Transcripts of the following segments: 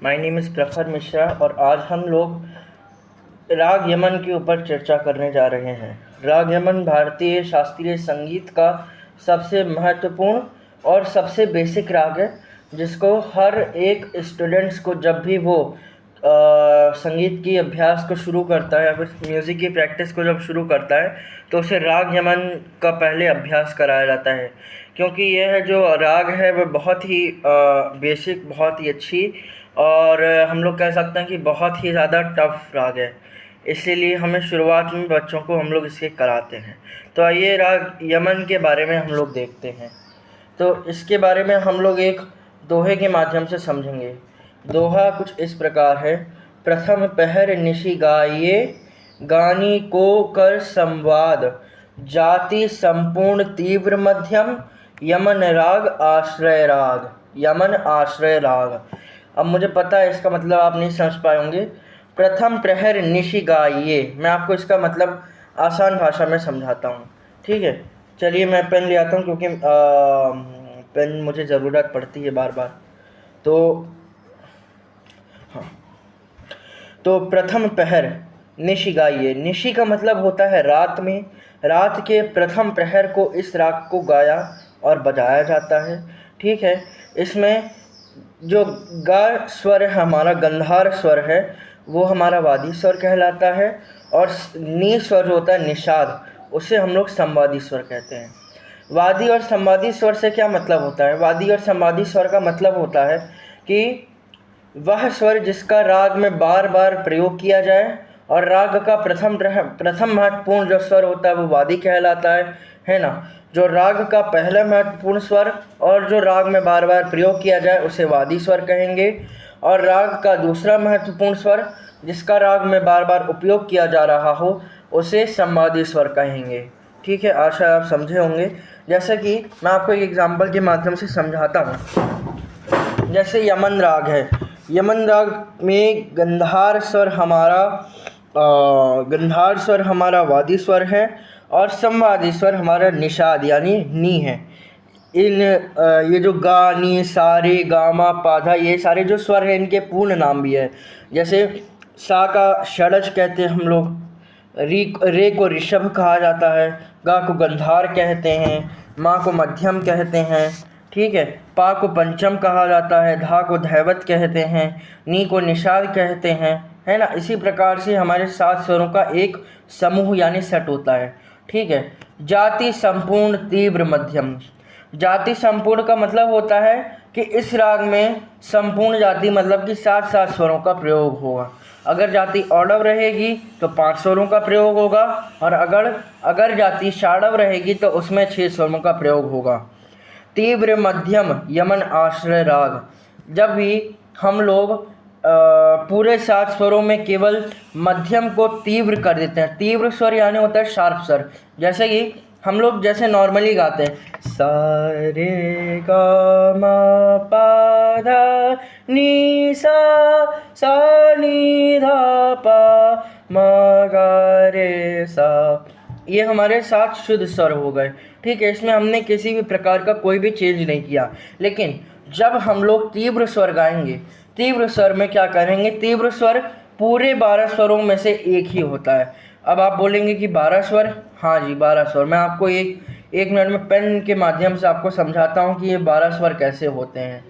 My name is प्रखर मिश्रा और आज हम लोग राग यमन के ऊपर चर्चा करने जा रहे हैं। राग यमन भारतीय शास्त्रीय संगीत का सबसे महत्वपूर्ण और सबसे बेसिक राग है, जिसको हर एक स्टूडेंट्स को जब भी वो संगीत की अभ्यास को शुरू करता है या फिर म्यूज़िक की प्रैक्टिस को जब शुरू करता है तो उसे राग यमन का पहले अभ्यास कराया जाता है, क्योंकि यह जो राग है वह बहुत ही बेसिक, बहुत ही अच्छी और हम लोग कह सकते हैं कि बहुत ही ज़्यादा टफ राग है। इसीलिए हमें शुरुआत में बच्चों को हम लोग इसके कराते हैं। तो आइए राग यमन के बारे में हम लोग देखते हैं। तो इसके बारे में हम लोग एक दोहे के माध्यम से समझेंगे। दोहा कुछ इस प्रकार है। प्रथम पहर निशि गाइए, गानी को कर संवाद, जाति संपूर्ण तीव्र मध्यम, यमन राग आश्रय राग। यमन आश्रय राग। अब मुझे पता है इसका मतलब आप नहीं समझ पाए होंगे। प्रथम प्रहर निशि गाइए, मैं आपको इसका मतलब आसान भाषा में समझाता हूँ, ठीक है। चलिए मैं पेन ले आता हूँ, क्योंकि पेन मुझे ज़रूरत पड़ती है बार बार। तो हाँ, तो प्रथम पहर निशि गाइए। निशि का मतलब होता है रात में। रात के प्रथम प्रहर को इस राग को गाया और बजाया जाता है, ठीक है। इसमें जो गा स्वर है हमारा, गंधार स्वर है, वो हमारा वादी स्वर कहलाता है। और नी स्वर जो होता है निषाद, उसे हम लोग संवादी स्वर कहते हैं। वादी और संवादी स्वर से क्या मतलब होता है? वादी और संवादी स्वर का मतलब होता है कि वह स्वर जिसका राग में बार बार प्रयोग किया जाए, और राग का प्रथम महत्वपूर्ण जो स्वर होता है वो वादी कहलाता है ना। जो राग का पहला महत्वपूर्ण स्वर और जो राग में बार बार प्रयोग किया जाए उसे वादी स्वर कहेंगे, और राग का दूसरा महत्वपूर्ण स्वर जिसका राग में बार बार उपयोग किया जा रहा हो उसे संवादी स्वर कहेंगे, ठीक है। आशा आप समझे होंगे। जैसे कि मैं आपको एक एग्जाम्पल के माध्यम से समझाता हूँ। जैसे यमन राग है। यमन राग में गंधार स्वर हमारा वादी स्वर है और संवादी स्वर हमारा निषाद यानी नी है। ये जो गा, नी, सा, रे, गा, मा, पा, धा, ये सारे जो स्वर हैं इनके पूर्ण नाम भी है। जैसे सा का षडज कहते हैं हम लोग, रे को ऋषभ कहा जाता है, गा को गंधार कहते हैं, मा को मध्यम कहते हैं, ठीक है। पा को पंचम कहा जाता है, धा को धैवत कहते हैं, नी को निषाद कहते हैं, है ना। इसी प्रकार से हमारे 7 स्वरों का एक समूह यानी सेट होता है, ठीक है। जाति संपूर्ण तीव्र मध्यम। जाति संपूर्ण का मतलब होता है कि इस राग में संपूर्ण जाति मतलब कि 7 स्वरों का प्रयोग होगा। अगर जाति औडव रहेगी तो 5 स्वरों का प्रयोग होगा, और अगर जाति षाडव रहेगी तो उसमें 6 स्वरों का प्रयोग होगा। तीव्र मध्यम यमन आश्रय राग। जब भी हम लोग पूरे 7 स्वरों में केवल मध्यम को तीव्र कर देते हैं। तीव्र स्वर यानी होता है शार्प स्वर। जैसे कि हम लोग जैसे नॉर्मली गाते हैं, सा रे गा मा पा धा नी सा नी धा पा मा गा रे सा, ये हमारे 7 शुद्ध स्वर हो गए, ठीक है। इसमें हमने किसी भी प्रकार का कोई भी चेंज नहीं किया। लेकिन जब हम लोग तीव्र स्वर गाएंगे, तीव्र स्वर में क्या करेंगे? तीव्र स्वर पूरे 12 स्वरों में से एक ही होता है। अब आप बोलेंगे कि 12 स्वर? हाँ जी, 12 स्वर। मैं आपको एक मिनट में पेन के माध्यम से आपको समझाता हूँ कि ये 12 स्वर कैसे होते हैं।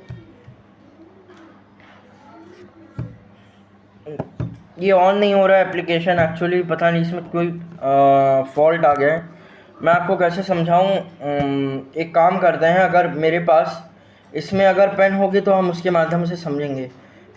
ये ऑन नहीं हो रहा है एप्लीकेशन, एक्चुअली पता नहीं इसमें कोई फॉल्ट आ गया है। मैं आपको कैसे समझाऊँ? एक काम करते हैं, अगर मेरे पास इसमें अगर पेन होगी तो हम उसके माध्यम से समझेंगे।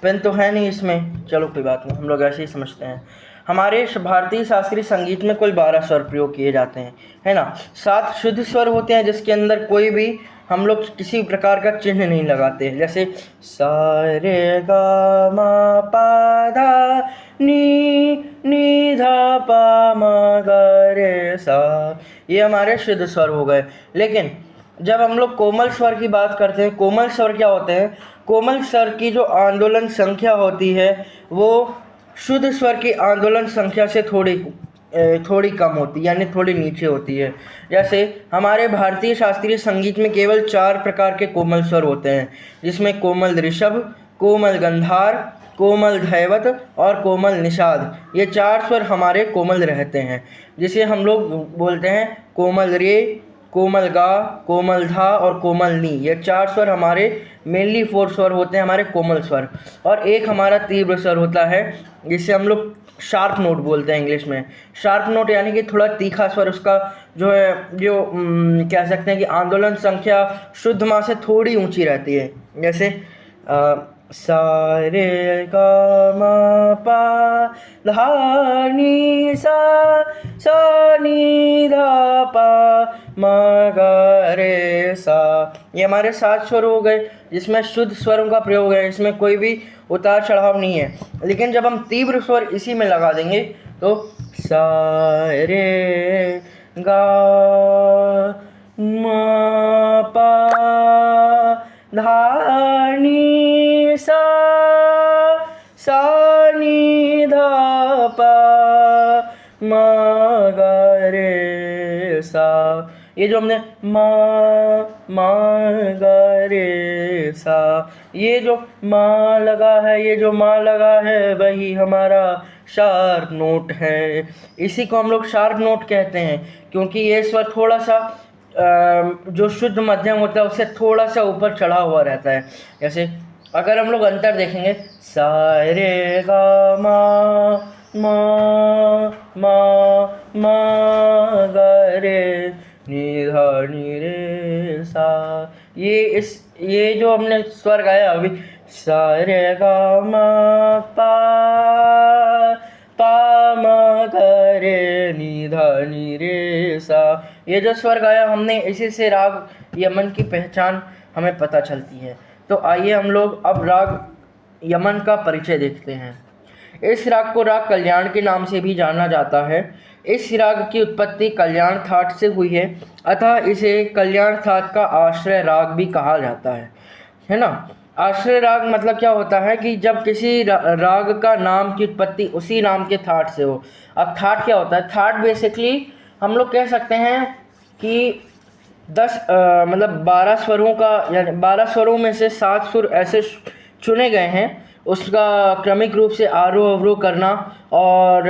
पेन तो है नहीं इसमें, चलो कोई बात नहीं, हम लोग ऐसे ही समझते हैं। हमारे भारतीय शास्त्रीय संगीत में कुल 12 स्वर प्रयोग किए जाते हैं, है ना। 7 शुद्ध स्वर होते हैं जिसके अंदर कोई भी हम लोग किसी प्रकार का चिन्ह नहीं लगाते हैं। जैसे सा रे गा मा पा धा नी धा पा मा गा रे सा, ये हमारे शुद्ध स्वर हो गए। लेकिन जब हम लोग कोमल स्वर की बात करते हैं, कोमल स्वर क्या होते हैं? कोमल स्वर की जो आंदोलन संख्या होती है वो शुद्ध स्वर की आंदोलन संख्या से थोड़ी कम होती है, यानी थोड़ी नीचे होती है। जैसे हमारे भारतीय शास्त्रीय संगीत में केवल 4 प्रकार के कोमल स्वर होते हैं, जिसमें कोमल ऋषभ, कोमल गंधार, कोमल धैवत और कोमल निषाद। ये 4 स्वर हमारे कोमल रहते हैं, जिसे हम लोग बोलते हैं कोमल रे, कोमल गा, कोमल धा और कोमल नी। ये 4 स्वर हमारे मेनली 4 स्वर होते हैं, हमारे कोमल स्वर। और एक हमारा तीव्र स्वर होता है, जिसे हम लोग शार्प नोट बोलते हैं इंग्लिश में। शार्प नोट यानी कि थोड़ा तीखा स्वर, उसका जो है कह सकते हैं कि आंदोलन संख्या शुद्ध माँ से थोड़ी ऊंची रहती है। जैसे सा रे गा मा पा धा नी सा नी धा पा मा गा रे सा। ये हमारे 7 स्वर हो गए, जिसमें शुद्ध स्वरों का प्रयोग है, इसमें कोई भी उतार चढ़ाव नहीं है। लेकिन जब हम तीव्र स्वर इसी में लगा देंगे तो सा रे गा मा पा धा नी सा नी धा पा मा गा रे सा। ये जो हमने मा गा रे सा, ये जो मा लगा है, ये जो मा लगा है, वही हमारा शार्प नोट है। इसी को हम लोग शार्प नोट कहते हैं, क्योंकि ये स्वर थोड़ा सा जो शुद्ध मध्यम होता है उससे थोड़ा सा ऊपर चढ़ा हुआ रहता है। जैसे अगर हम लोग अंतर देखेंगे, सा रे गा मा गा रे नी धा नी रे सा। ये जो हमने स्वर गाया अभी, सा रे गा मा पा मा गा रे नी धा नी रे सा, ये जो स्वर गाया हमने, इसी से राग यमन की पहचान हमें पता चलती है। तो आइए हम लोग अब राग यमन का परिचय देखते हैं। इस राग को राग कल्याण के नाम से भी जाना जाता है। इस राग की उत्पत्ति कल्याण थाट से हुई है, अतः इसे कल्याण थाट का आश्रय राग भी कहा जाता है ना। आश्रय राग मतलब क्या होता है कि जब किसी राग का नाम की उत्पत्ति उसी नाम के थाट से हो। अब थाट क्या होता है? थाट बेसिकली हम लोग कह सकते हैं कि 12 स्वरों का, यानी 12 स्वरों में से 7 सुर ऐसे चुने गए हैं, उसका क्रमिक रूप से आरोह अवरोह करना और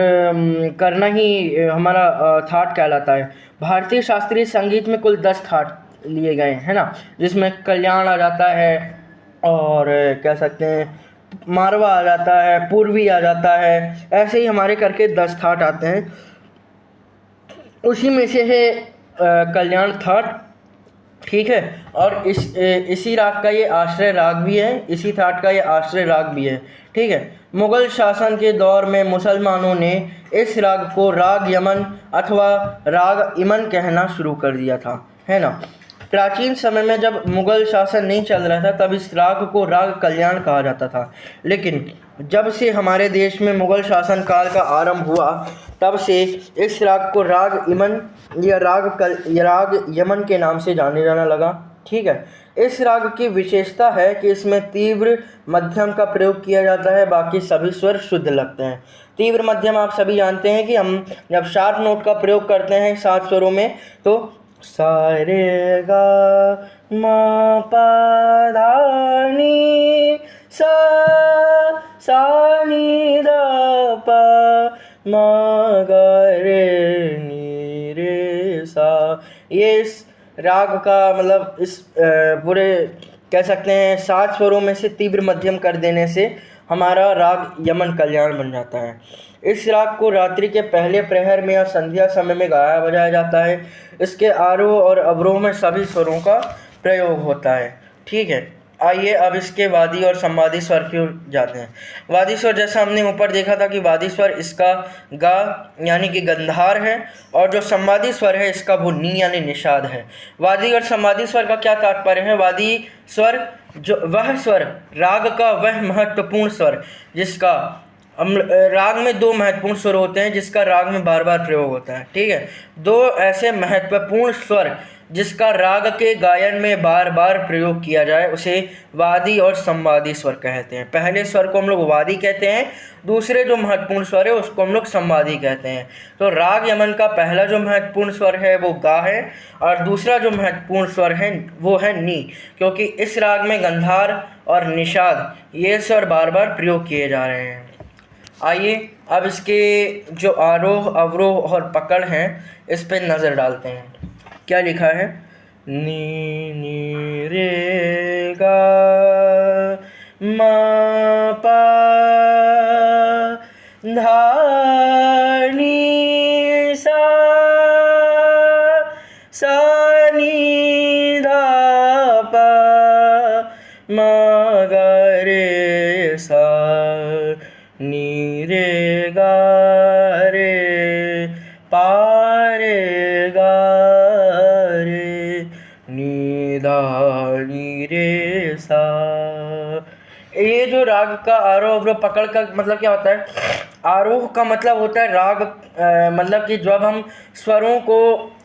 करना ही हमारा थाट कहलाता है। भारतीय शास्त्रीय संगीत में कुल 10 थाट लिए गए हैं ना, जिसमें कल्याण आ जाता है और कह सकते हैं मारवा आ जाता है, पूर्वी आ जाता है, ऐसे ही हमारे करके 10 थाट आते हैं। उसी में से है कल्याण थाट, ठीक है। और इसी राग का ये आश्रय राग भी है, इसी थाट का ये आश्रय राग भी है, ठीक है। मुगल शासन के दौर में मुसलमानों ने इस राग को राग यमन अथवा राग इमन कहना शुरू कर दिया था, है ना। प्राचीन समय में जब मुगल शासन नहीं चल रहा था तब इस राग को राग कल्याण कहा जाता था, लेकिन जब से हमारे देश में मुगल शासन काल का आरंभ हुआ तब से इस राग को राग इमन या राग यमन के नाम से जाने जाना लगा, ठीक है। इस राग की विशेषता है कि इसमें तीव्र मध्यम का प्रयोग किया जाता है, बाकी सभी स्वर शुद्ध लगते हैं। तीव्र मध्यम आप सभी जानते हैं कि हम जब शार्प नोट का प्रयोग करते हैं 7 स्वरों में, तो सा रे गा मा पा धा नी सा नी धा पा मा गा रे नी रे सा। ये इस राग का मतलब इस पूरे कह सकते हैं 7 स्वरों में से तीव्र मध्यम कर देने से हमारा राग यमन कल्याण बन जाता है। इस राग को रात्रि के पहले प्रहर में या संध्या समय में गाया बजाया जाता है। इसके आरोह और अवरोह में सभी स्वरों का प्रयोग होता है, ठीक है। आइए अब इसके वादी और संवादी स्वर की ओर जाते हैं। वादी स्वर जैसा हमने ऊपर देखा था कि वादी स्वर इसका गा यानी कि गंधार है, और जो संवादी स्वर है इसका वो नी यानी निषाद है। वादी और संवादी स्वर का क्या तात्पर्य है? वादी स्वर जो वह स्वर, राग का वह महत्वपूर्ण स्वर जिसका राग में 2 महत्वपूर्ण स्वर होते हैं जिसका राग में बार बार प्रयोग होता है, ठीक है। 2 ऐसे महत्वपूर्ण स्वर जिसका राग के गायन में बार बार प्रयोग किया जाए उसे वादी और संवादी स्वर कहते हैं। पहले स्वर को हम लोग वादी कहते हैं, दूसरे जो महत्वपूर्ण स्वर है उसको हम लोग संवादी कहते हैं। तो राग यमन का पहला जो महत्वपूर्ण स्वर है वो गा है, और दूसरा जो महत्वपूर्ण स्वर है वो है नी, क्योंकि इस राग में गंधार और निषाद ये स्वर बार बार प्रयोग किए जा रहे हैं। आइए अब इसके जो आरोह अवरोह और पकड़ हैं इस पे नज़र डालते हैं। क्या लिखा है? नी नी रे गा मा पा धा नी सा सा नी धा पा मा गा रे सा नी रे गा रे पा रे गा रे नी धा नी रे सा। ये जो राग का आरोह अवरोह पकड़ का मतलब क्या होता है? आरोह का मतलब होता है राग, मतलब कि जब हम स्वरों को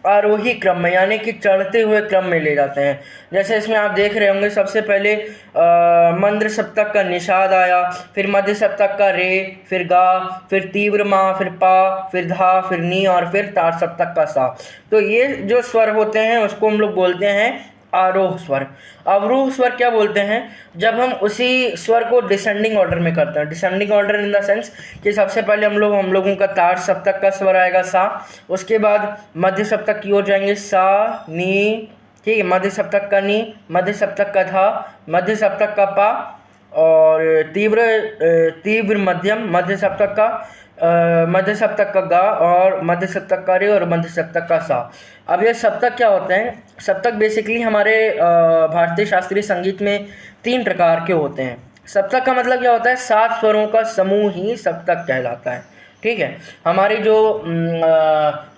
आरोही क्रम में यानी कि चढ़ते हुए क्रम में ले जाते हैं। जैसे इसमें आप देख रहे होंगे सबसे पहले मंद्र सप्तक का निषाद आया, फिर मध्य सप्तक का रे, फिर गा, फिर तीव्र मा, फिर पा, फिर धा, फिर नी और फिर तार सप्तक का सा। तो ये जो स्वर होते हैं उसको हम लोग बोलते हैं आरोह स्वर। अवरोह स्वर क्या बोलते हैं? जब हम उसी स्वर को डिसेंडिंग ऑर्डर में करते हैं। Descending order in the sense कि सबसे पहले हम लोगों का तार सप्तक का स्वर आएगा सा, उसके बाद मध्य सप्तक की ओर जाएंगे सा नी, ठीक है, मध्य सप्तक का नी, मध्य सप्तक का धा, मध्य सप्तक का पा, और तीव्र मध्यम मध्य सप्तक का मध्य सप्तक का गा, और मध्य सप्तक का रे, और मध्य सप्तक का सा। अब ये सप्तक क्या होते हैं? सप्तक बेसिकली हमारे भारतीय शास्त्रीय संगीत में 3 प्रकार के होते हैं। सप्तक का मतलब क्या होता है? 7 स्वरों का समूह ही सप्तक कहलाता है, ठीक है। हमारी जो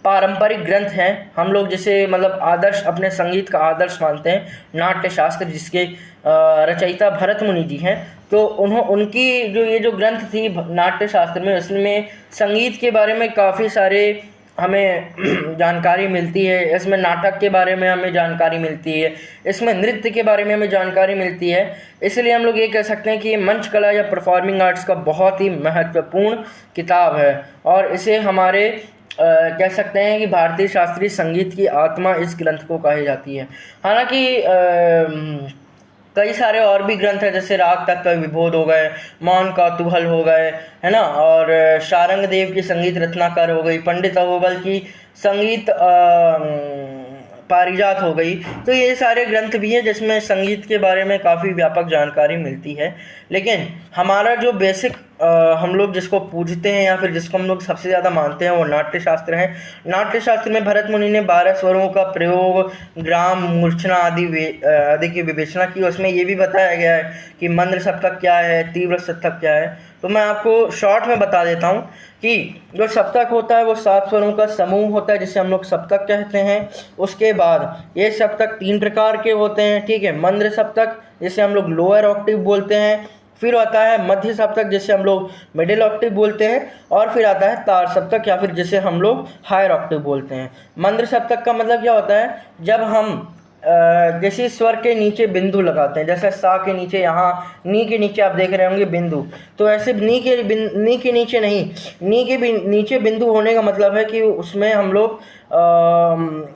पारंपरिक ग्रंथ हैं, हम लोग जिसे मतलब आदर्श, अपने संगीत का आदर्श मानते हैं, नाट्य शास्त्र जिसके रचयिता भरत मुनि जी हैं, तो उनकी जो ग्रंथ थी नाट्य शास्त्र में, उसमें संगीत के बारे में काफ़ी सारे हमें जानकारी मिलती है। इसमें नाटक के बारे में हमें जानकारी मिलती है, इसमें नृत्य के बारे में हमें जानकारी मिलती है। इसलिए हम लोग ये कह सकते हैं कि ये मंच कला या परफॉर्मिंग आर्ट्स का बहुत ही महत्वपूर्ण किताब है, और इसे हमारे कह सकते हैं कि भारतीय शास्त्रीय संगीत की आत्मा इस ग्रंथ को कही जाती है। हालांकि कई सारे और भी ग्रंथ हैं, जैसे राग तक का विबोध हो गए, मौन का तुहल हो गए, है ना, और शारंग देव की संगीत रत्नाकर हो गई, पंडित अहोबल की संगीत पारिजात हो गई। तो ये सारे ग्रंथ भी हैं जिसमें संगीत के बारे में काफ़ी व्यापक जानकारी मिलती है। लेकिन हमारा जो बेसिक हम लोग जिसको पूजते हैं या फिर जिसको हम लोग सबसे ज़्यादा मानते हैं वो नाट्य शास्त्र है। नाट्य शास्त्र में भरत मुनि ने 12 स्वरों का प्रयोग, ग्राम, मूर्छना आदि की विवेचना की। उसमें ये भी बताया गया है कि मंद्र सप्तक क्या है, तीव्र सप्तक क्या है। तो मैं आपको शॉर्ट में बता देता हूँ कि जो सप्तक होता है वो 7 स्वरों का समूह होता है जिसे हम लोग सप्तक कहते हैं। उसके बाद ये सप्तक 3 प्रकार के होते हैं, ठीक है। मंद्र सप्तक जिसे हम लोग लोअर ऑक्टिव बोलते हैं, फिर आता है मध्य सप्तक जिसे हम लोग मिडिल ऑक्टिव बोलते हैं, और फिर आता है तार सप्तक या फिर जिसे हम लोग हायर ऑक्टिव बोलते हैं। मंद्र सप्तक का मतलब क्या होता है? जब हम किसी स्वर के नीचे बिंदु लगाते हैं, जैसे सा के नीचे, यहाँ नी के नीचे आप देख रहे होंगे बिंदु, तो ऐसे नी के नीचे नहीं, नी के नीचे बिंदु होने का मतलब है कि उसमें हम लोग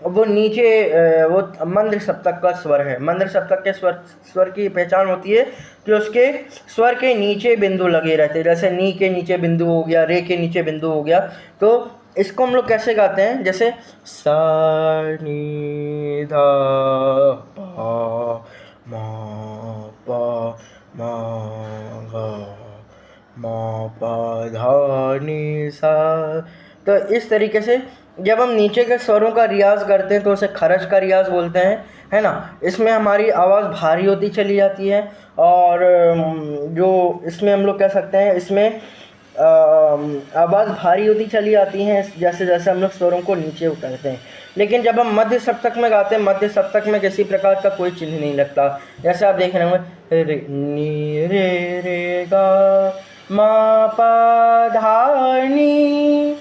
वो नीचे वो मंद्र सप्तक का स्वर है। मंद्र सप्तक के स्वर की पहचान होती है कि उसके स्वर के नीचे बिंदु लगे रहते हैं, जैसे नी के नीचे बिंदु हो गया, रे के नीचे बिंदु हो गया। तो इसको हम लोग कैसे गाते हैं? जैसे सा नी धा पा मा पा मा गा मा पा धा नी सा। तो इस तरीके से जब हम नीचे के स्वरों का रियाज करते हैं तो उसे खरज का रियाज बोलते हैं, है ना। इसमें हमारी आवाज़ भारी होती चली जाती है, और जो इसमें हम लोग कह सकते हैं इसमें आवाज़ भारी होती चली आती है जैसे जैसे हम लोग स्वरों को नीचे उतरते हैं। लेकिन जब हम मध्य सप्तक में गाते हैं, मध्य सप्तक में किसी प्रकार का कोई चिन्ह नहीं लगता। जैसे आप देख रहे होंगे रे नी रे रे गा मा पा धा नी,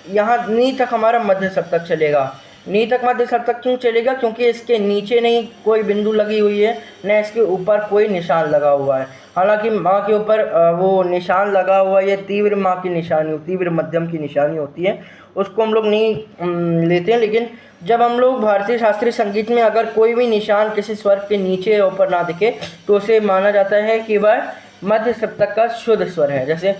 यहाँ नी तक हमारा मध्य सप्तक चलेगा। नी तक मध्य सप्तक क्यों चलेगा? क्योंकि इसके नीचे नहीं कोई बिंदु लगी हुई है, न इसके ऊपर कोई निशान लगा हुआ है। हालांकि माँ के ऊपर वो निशान लगा हुआ है, ये तीव्र माँ की निशानी, तीव्र मध्यम की निशानी होती है, उसको हम लोग नहीं लेते हैं। लेकिन जब हम लोग भारतीय शास्त्रीय संगीत में अगर कोई भी निशान किसी स्वर के नीचे या ऊपर ना दिखे तो उसे माना जाता है कि वह मध्य सप्तक का शुद्ध स्वर है। जैसे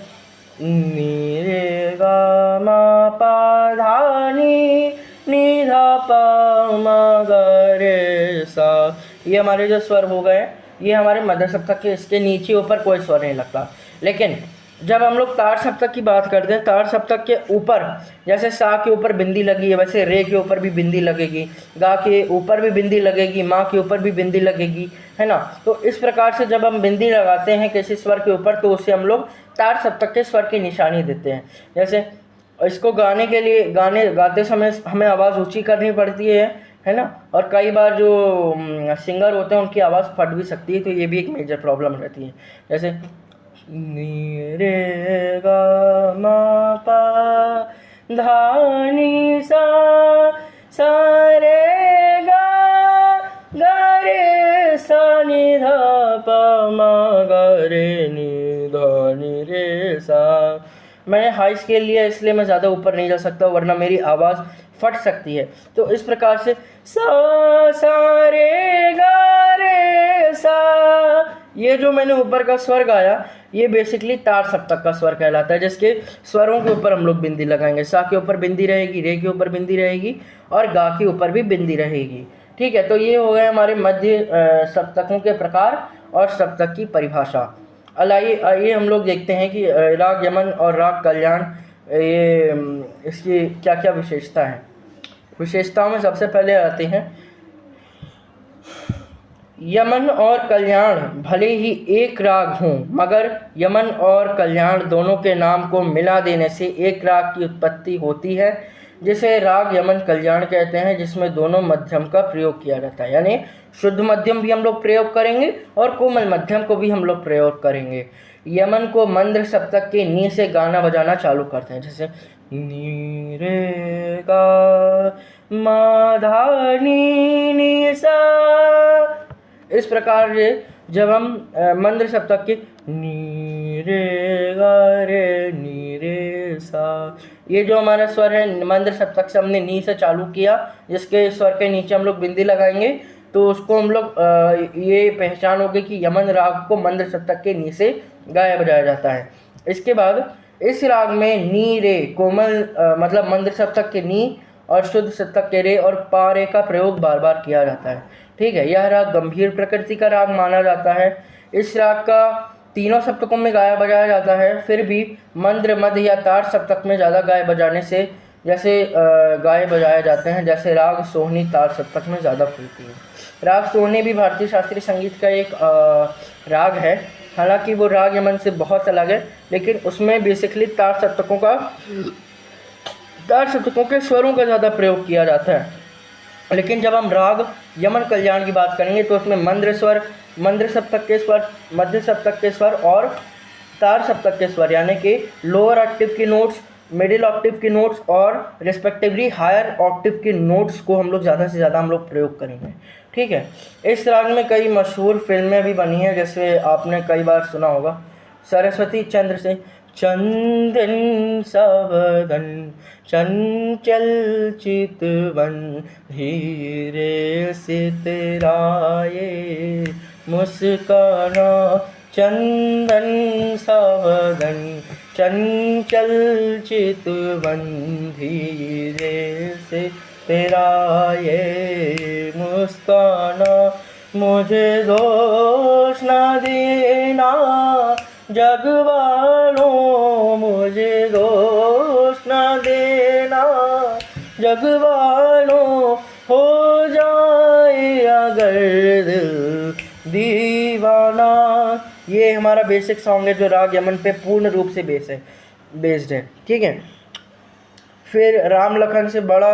नी रे गा मा पा धा नी धा पा मा गा रे सा, ये हमारे जो स्वर हो गए ये हमारे मध्य सप्तक के, इसके नीचे ऊपर कोई स्वर नहीं लगता। लेकिन जब हम लोग ताड़ सप्तक की बात करते हैं, ताड़ सप्तक के ऊपर जैसे सा के ऊपर बिंदी लगी है, वैसे रे के ऊपर भी बिंदी लगेगी, गा के ऊपर भी बिंदी लगेगी, माँ के ऊपर भी बिंदी लगेगी, है ना। तो इस प्रकार से जब हम बिंदी लगाते हैं किसी स्वर के ऊपर तो उसे हम लोग ताड़ सप्तक के स्वर की निशानी देते हैं। जैसे इसको गाने के लिए, गाते समय हमें आवाज़ ऊँची करनी पड़ती है ना, और कई बार जो सिंगर होते हैं उनकी आवाज़ फट भी सकती है, तो ये भी एक मेजर प्रॉब्लम रहती है। जैसे नी रे गा मा पा धा नी सा रे गा रे सा नी धा पा मा गा रे नी धा नी रे सा। मैंने हाई स्केल लिया इसलिए मैं ज़्यादा ऊपर नहीं जा सकता, वरना मेरी आवाज़ फट सकती है। तो इस प्रकार से सा रे गा रे सा, ये जो मैंने ऊपर का स्वर गाया ये बेसिकली ताड़ सप्तक का स्वर कहलाता है, जिसके स्वरों के ऊपर हम लोग बिंदी लगाएंगे। सा के ऊपर बिंदी रहेगी, रे के ऊपर बिंदी रहेगी और गा के ऊपर भी बिंदी रहेगी। ठीक है, तो ये हो गए हमारे मध्य सप्तकों के प्रकार और सप्तक की परिभाषा। आइए हम लोग देखते हैं कि राग यमन और राग कल्याण ये इसकी क्या क्या विशेषता है। विशेषताओं में सबसे पहले आते हैं यमन और कल्याण भले ही एक राग हों, मगर यमन और कल्याण दोनों के नाम को मिला देने से एक राग की उत्पत्ति होती है, जिसे राग यमन कल्याण कहते हैं, जिसमें दोनों मध्यम का प्रयोग किया जाता है। यानी शुद्ध मध्यम भी हम लोग प्रयोग करेंगे और कोमल मध्यम को भी हम लोग प्रयोग करेंगे। यमन को मंद्र सप्तक के नी से गाना बजाना चालू करते हैं। जैसे नी रे गा मा धा नी सा, इस प्रकार से जब हम मंद्र सप्तक के नी रे गा रे नी रे सा, ये जो हमारा स्वर है मंद्र सप्तक से हमने नी से चालू किया, जिसके स्वर के नीचे हम लोग बिंदी लगाएंगे, तो उसको हम लोग ये पहचान होगी कि यमन राग को मंद्र सप्तक के नी से गाया बजाया जाता है। इसके बाद इस राग में नी रे कोमल मतलब मंद्र सप्तक के नी और शुद्ध सप्तक के रे और पा रे का प्रयोग बार बार किया जाता है। ठीक है, यह राग गंभीर प्रकृति का राग माना जाता है। इस राग का तीनों सप्तकों में गाया बजाया जाता है, फिर भी मंद्र मध्य या ताड़ सप्तक में ज़्यादा गाए बजाने से जैसे गाए बजाए जाते हैं, जैसे राग सोहनी ताड़ सप्तक में ज़्यादा खुलती है। राग सोहनी भी भारतीय शास्त्रीय संगीत का एक राग है, हालांकि वो राग यमन से बहुत अलग है, लेकिन उसमें बेसिकली ताड़ सप्तकों के स्वरों का ज़्यादा प्रयोग किया जाता है। लेकिन जब हम राग यमन कल्याण की बात करेंगे तो उसमें मंद्र सप्तक के स्वर, मध्य सप्तक के स्वर और ताड़ सप्तक के स्वर, यानी कि लोअर ऑक्टिव की नोट्स, मिडिल ऑक्टिव की नोट्स और रिस्पेक्टिवली हायर ऑक्टिव की नोट्स को हम लोग ज़्यादा से ज़्यादा हम लोग प्रयोग करेंगे। ठीक है, इस राग में कई मशहूर फिल्में भी बनी हैं, जैसे आपने कई बार सुना होगा सरस्वती चंद्र से चंदन सावधन चंचल चितवन धीरे से तेरा ये मुस्काना, चंदन सावधन चंचल चितवन धीरे से तेरा ये मुस्काना, मुझे दोष न देना जग वालों, मुझे दोष न देना जग वालों, हो जाए अगर दिल दीवाना। ये हमारा बेसिक सॉन्ग है जो राग यमन पे पूर्ण रूप से बेस्ड है। ठीक है, फिर राम लखन से बड़ा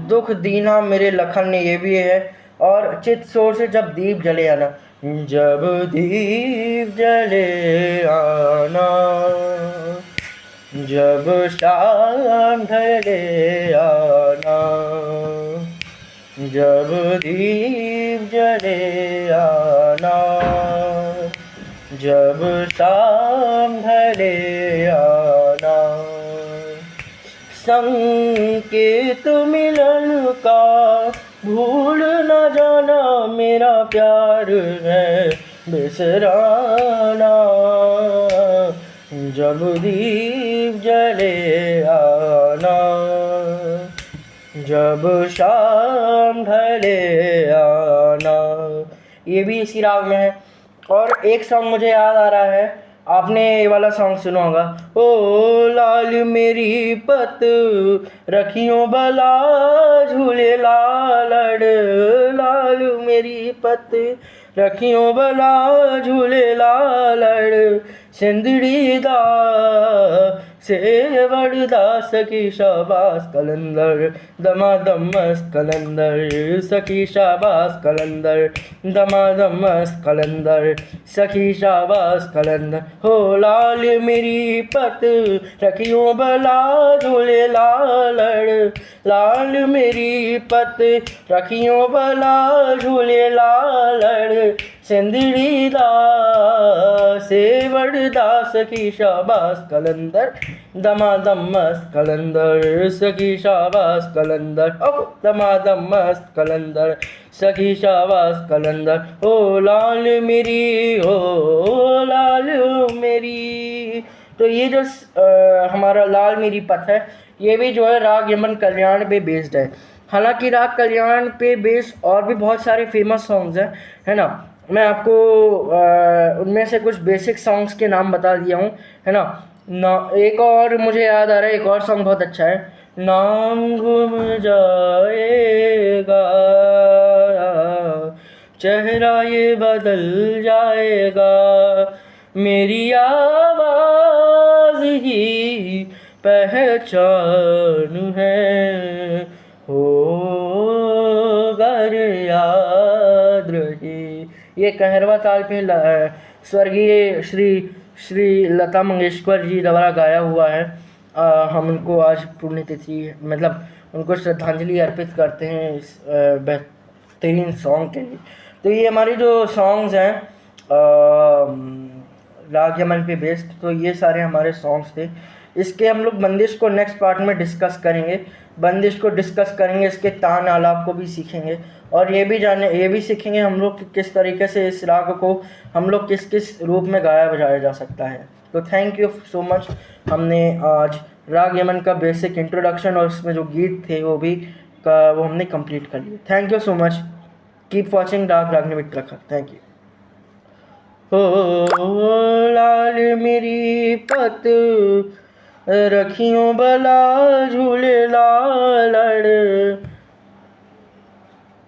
दुख दीना मेरे लखन ने, ये भी है। और चित शोर से जब दीप जले आना, जब दीप जले आना, जब शाम ढले आना, जब दीप जले आना, जब शाम ढले आना, संकेत मिलन का भूल न जाना, मेरा प्यार है बिसराना। जब दीप जले आना, जब शाम ढले आना। ये भी इसी राग में है। और एक सॉन्ग मुझे याद आ रहा है, आपने ये वाला सॉन्ग सुना होगा। ओ लाल मेरी पत रखियो भला झूले लालड़, लाल मेरी पत रखियो भला झूले लालड़, सिंदड़ी दा सेवड़दा सखी शाबाश कलंदर, दमादम मस्त कलंदर सखी शाबाश कलंदर, दमादम मस्त कलंदर सखी शाबाश कलंदर। हो लाल मेरी पत रखियो भला झूले लालड़, लाल मेरी पत रखियो भला झूले लालड़, सिंदड़ी दा सेवड़दा सखी शाबाश कलंदर, दमादम मस्त कलंदर सखी शाबाश कलंदर, ओ दमादम मस्त कलंदर सखी शाबाश कलंदर। ओ लाल मेरी, ओ लाल मेरी। तो ये जो हमारा लाल मेरी पथ है, ये भी जो है राग यमन कल्याण पे बेस्ड है। हालांकि राग कल्याण पे बेस्ड और भी बहुत सारे फेमस सॉन्ग्स हैं, है ना। मैं आपको उनमें से कुछ बेसिक सॉन्ग्स के नाम बता दिया हूँ, है ना। एक और मुझे याद आ रहा है, एक और सॉन्ग बहुत अच्छा है। नाम गुम जाएगा, चेहरा ये बदल जाएगा, मेरी आवाज़ ही पहचान है, हो गर याद रहे। ये कहरवा ताल पे स्वर्गीय श्री श्री लता मंगेशकर जी द्वारा गाया हुआ है। हम उनको आज पुण्यतिथि, मतलब उनको श्रद्धांजलि अर्पित करते हैं इस बेहतरीन सॉन्ग के लिए। तो ये हमारी जो सॉन्ग्स हैं राग यमन पे बेस्ड, तो ये सारे हमारे सॉन्ग्स थे। इसके हम लोग बंदिश को नेक्स्ट पार्ट में डिस्कस करेंगे, बंदिश को डिस्कस करेंगे, इसके तान आलाप को भी सीखेंगे, और ये भी सीखेंगे हम लोग कि किस तरीके से इस राग को हम लोग किस किस रूप में गाया बजाया जा सकता है। तो थैंक यू सो मच। हमने आज राग यमन का बेसिक इंट्रोडक्शन और उसमें जो गीत थे वो हमने कंप्लीट कर लिए। Thank you so much. Keep watching राग रागनी विद प्रखर। Thank you. हो लाल मेरी पत रखियो भला झूले लालड़,